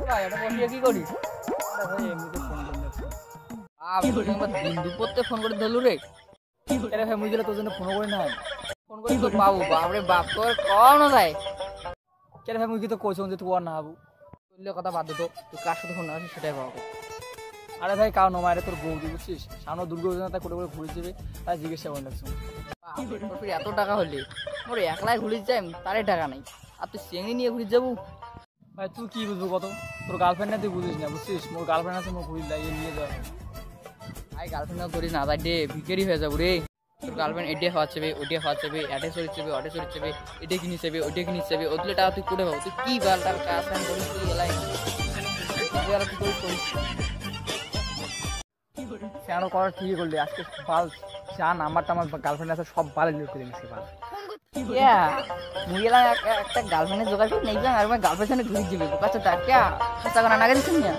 ভাই এটা বসিয়ে কি করিস? ভাই এমনিতে ফোন করে যাচ্ছি। দুপুরতে ফোন করে ধরলু রে। আরে ভাই মুই গেলে তোর জন্য ফোন করে না। ফোন করে তো পাবো বাপরে বাপ তোর কম না যায়। কেন ভাই মুই কি তো কইছ যে তুই আর না হবু। তুই কথা বাদ দে তো তুই কার সাথে ফোন আসিস সেটাই পাবো। আরে ভাই কাউ নমায় তোর বৌদি বুঝছিস, সামনে দুর্গা তা করে করে ঘুরে যাবে তাই জিজ্ঞাসা করে লাগছে। তোর ফির এত টাকা হলে মোর একলাই ঘুরিস যাই তারে টাকা নাই আর তুই চেঙ্গি নিয়ে ঘুরিস যাবো। ভাই তুই কি বুঝবো কত, তোর গার্লফ্রেন্ড না তুই বুঝিস না বুঝছিস, মোর গার্লফ্রেন্ড আছে মোর ঘুরি লাগিয়ে নিয়ে যা। ভাই গার্লফ্রেন্ড ধরিস না তাই ডে ভিখারি হয়ে যাবো রে। তোর গার্লফ্রেন্ড এডে খাওয়াচ্ছে ওডে খাওয়াচ্ছে অ্যাডে সরিচ্ছে অডে সরিচ্ছে এডে কিনিস ওডে কিনিস ওদলে টাকা তুই করে পাবো। তুই কি গালটার কাজ কাম করিস তুই গেলাই তুই করিস কেন করার ঠিকই করলি, আজকে বাল যা নাম্বারটা আমার গার্লফ্রেন্ড আছে সব বাল লিখ করে দিচ্ছি বাল। মুই গেলাম একটা গার্লফ্রেন্ডের জোগাড় করে নেই আর গার্লফ্রেন্ড সামনে ঘুরে যাবে বোকা চোটা কে হাসা করা নাগে দিচ্ছেন না।